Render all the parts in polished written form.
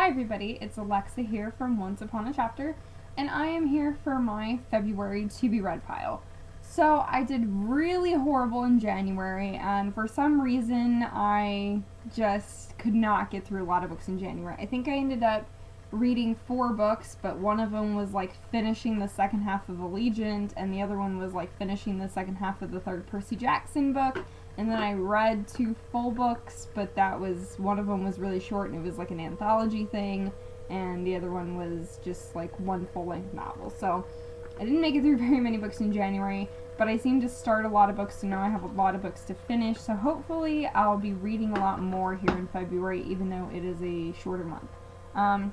Hi everybody, it's Alexa here from Once Upon a Chapter, and I am here for my February to be read pile. So I did really horrible in January, and for some reason I just could not get through a lot of books in January. I think I ended up reading 4 books, but one of them was like finishing the second half of Allegiant, and the other one was like finishing the second half of the third Percy Jackson book. And then I read 2 full books, but one of them was really short and it was like an anthology thing, and the other one was just like one full-length novel. So I didn't make it through very many books in January, but I seem to start a lot of books, so now I have a lot of books to finish. So hopefully I'll be reading a lot more here in February, even though it is a shorter month.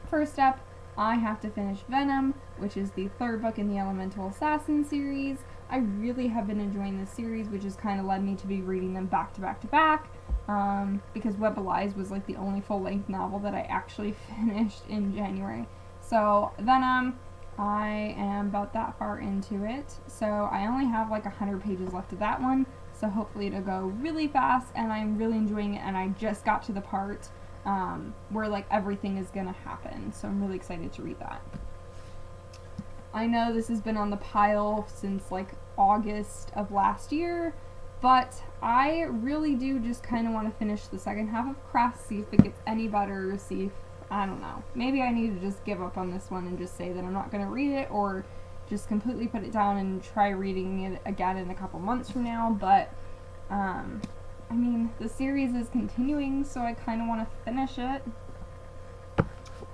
First up, I have to finish Venom, which is the 3rd book in the Elemental Assassin series. I really have been enjoying this series, which has kind of led me to be reading them back to back to back, because Web of Lies was like the only full-length novel that I actually finished in January. So Venom, I am about that far into it, so I only have like 100 pages left of that one, so hopefully it'll go really fast, and I'm really enjoying it, and I just got to the part where like everything is gonna happen, so I'm really excited to read that. I know this has been on the pile since like August of last year, but I really do just kind of want to finish the second half of Crest, see if it gets any better, see if, I don't know, maybe I need to just give up on this one and just say that I'm not going to read it, or just completely put it down and try reading it again in a couple months from now. But I mean, the series is continuing, so I kind of want to finish it.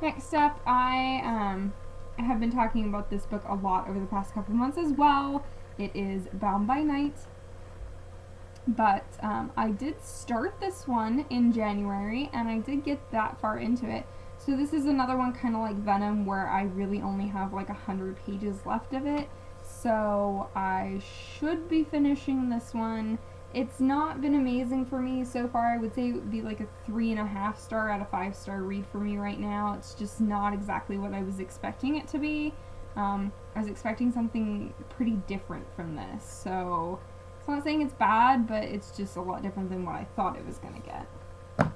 Next up, I have been talking about this book a lot over the past couple months as well. It is Bound by Night, but I did start this one in January, and I did get that far into it. So this is another one kind of like Venom, where I really only have like 100 pages left of it, so I should be finishing this one. It's not been amazing for me so far. I would say it would be like a 3.5 star out of 5-star read for me right now. It's just not exactly what I was expecting it to be. I was expecting something pretty different from this. So it's not saying it's bad, but it's just a lot different than what I thought it was going to get.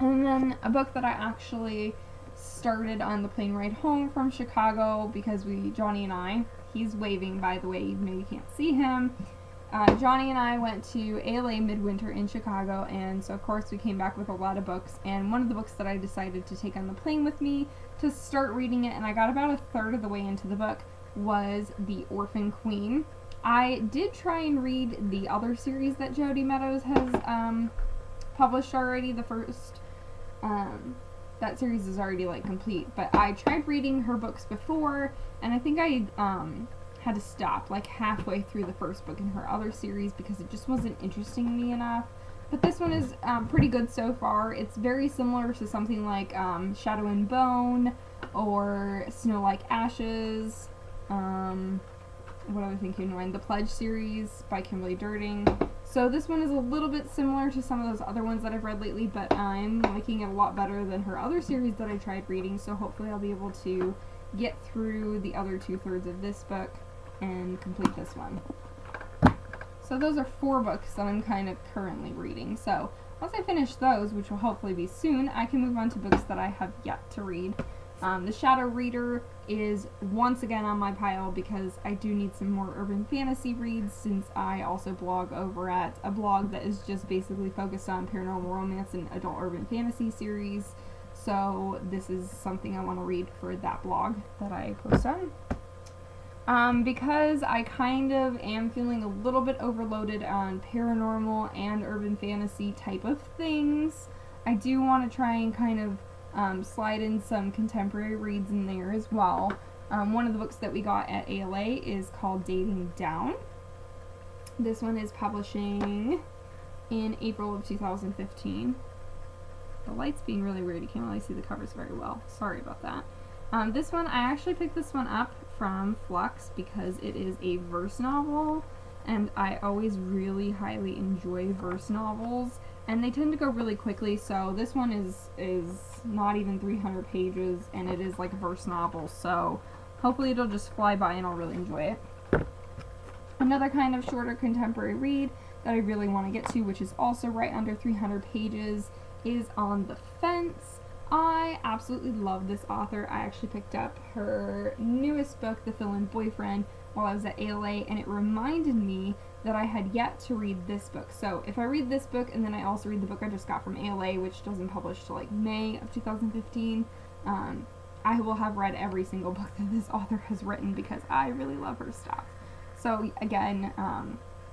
And then a book that I actually started on the plane ride home from Chicago, because Johnny and I, he's waving by the way, even though you can't see him. Johnny and I went to ALA midwinter in Chicago, and so of course we came back with a lot of books, and one of the books that I decided to take on the plane with me to start reading it, and I got about 1/3 of the way into the book, was The Orphan Queen. I did try and read the other series that Jody Meadows has published already. The first, that series is already like complete, but I tried reading her books before, and I think I had to stop like halfway through the first book in her other series because it just wasn't interesting me enough. But this one is pretty good so far. It's very similar to something like Shadow and Bone or Snow Like Ashes. What other thing came to mind? The Pledge series by Kimberly Durting. So this one is a little bit similar to some of those other ones that I've read lately, but I'm liking it a lot better than her other series that I tried reading, so hopefully I'll be able to get through the other 2/3 of this book and complete this one. So those are 4 books that I'm kind of currently reading. So once I finish those, which will hopefully be soon, I can move on to books that I have yet to read. The Shadow Reader is once again on my pile because I do need some more urban fantasy reads, since I also blog over at a blog that is just basically focused on paranormal romance and adult urban fantasy series. So this is something I want to read for that blog that I post on. Because I kind of am feeling a little bit overloaded on paranormal and urban fantasy type of things, I do want to try and kind of slide in some contemporary reads in there as well. One of the books that we got at ALA is called Dating Down. This one is publishing in April of 2015. The light's being really weird, you can't really see the covers very well. Sorry about that. This one, I actually picked this one up from Flux because it is a verse novel, and I always really highly enjoy verse novels, and they tend to go really quickly. So this one is not even 300 pages, and it is like a verse novel, so hopefully it'll just fly by and I'll really enjoy it. Another kind of shorter contemporary read that I really want to get to, which is also right under 300 pages, is On the Fence I absolutely love this author. I actually picked up her newest book, The Fill-In Boyfriend, while I was at ALA, and it reminded me that I had yet to read this book. So if I read this book and then I also read the book I just got from ALA, which doesn't publish till like May of 2015, I will have read every single book that this author has written because I really love her stuff. So again,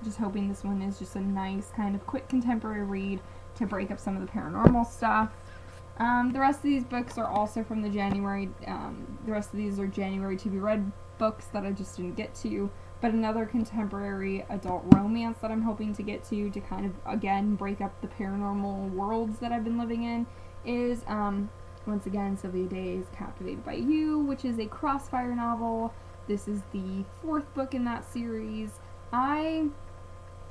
just hoping this one is just a nice kind of quick contemporary read to break up some of the paranormal stuff. The rest of these books are also from the January, the rest of these are January to be read books that I just didn't get to, but another contemporary adult romance that I'm hoping to get to kind of, again, break up the paranormal worlds that I've been living in is, once again, Sylvia Day's Captivated by You, which is a Crossfire novel. This is the 4th book in that series. I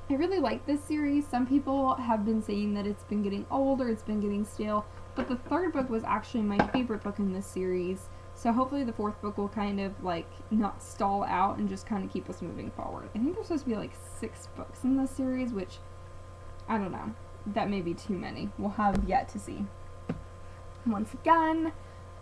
really like this series. Some people have been saying that it's been getting old or it's been getting stale, but the 3rd book was actually my favorite book in this series. So hopefully the 4th book will kind of like not stall out and just kind of keep us moving forward. I think there's supposed to be like 6 books in this series, which I don't know. That may be too many. We'll have yet to see. Once again,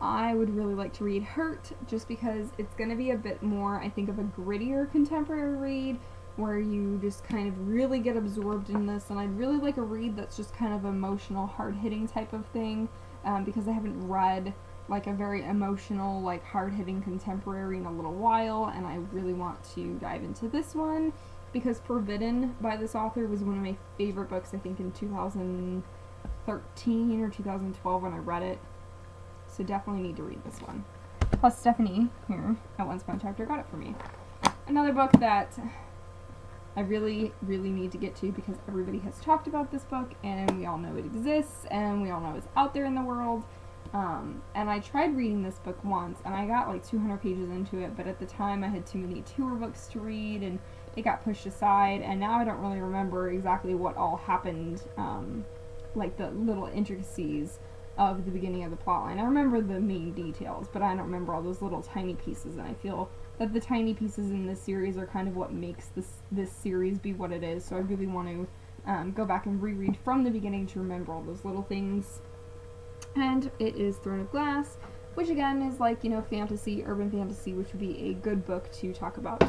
I would really like to read Hurt just because it's going to be a bit more, I think, of a grittier contemporary read where you just kind of really get absorbed in this, and I'd really like a read that's just kind of emotional, hard-hitting type of thing, because I haven't read like a very emotional, like hard-hitting contemporary in a little while, and I really want to dive into this one because Forbidden by this author was one of my favorite books, I think, in 2013 or 2012 when I read it. So definitely need to read this one. Plus Stephanie here at Once Upon a Chapter got it for me. Another book that I really, really need to get to because everybody has talked about this book and we all know it exists and we all know it's out there in the world. And I tried reading this book once and I got like 200 pages into it, but at the time I had too many tour books to read and it got pushed aside, and now I don't really remember exactly what all happened, like the little intricacies of the beginning of the plotline. I remember the main details, but I don't remember all those little tiny pieces, and I feel that the tiny pieces in this series are kind of what makes this series be what it is, so I really want to go back and reread from the beginning to remember all those little things. And it is Throne of Glass, which again is like, you know, fantasy, urban fantasy, which would be a good book to talk about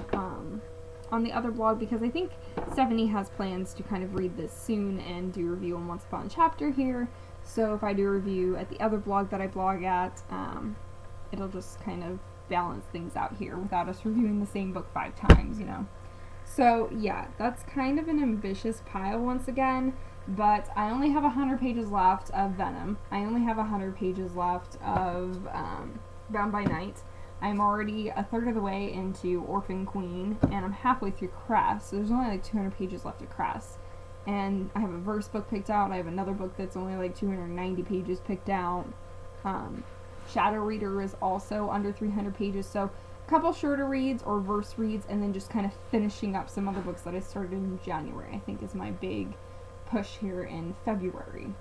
on the other blog, because I think Stephanie has plans to kind of read this soon and do a review on Once Upon a Chapter here. So if I do a review at the other blog that I blog at, it'll just kind of balance things out here without us reviewing the same book 5 times, you know. So yeah, that's kind of an ambitious pile once again, but I only have 100 pages left of Venom. I only have 100 pages left of Bound by Night. I'm already a third of the way into Orphan Queen, and I'm halfway through Cress, so there's only like 200 pages left of Cress. And I have a verse book picked out. I have another book that's only like 290 pages picked out. Shadow Reader is also under 300 pages, so a couple shorter reads or verse reads, and then just kind of finishing up some other books that I started in January, I think is my big push here in February.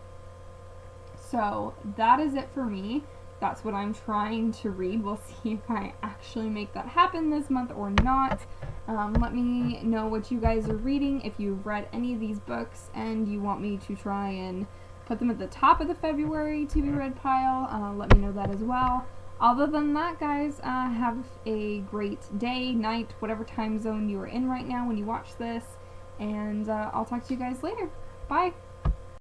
So that is it for me. That's what I'm trying to read. We'll see if I actually make that happen this month or not. Let me know what you guys are reading, if you've read any of these books and you want me to try and put them at the top of the February to be read pile. Let me know that as well. Other than that, guys, have a great day, night, whatever time zone you are in right now when you watch this, and I'll talk to you guys later. Bye!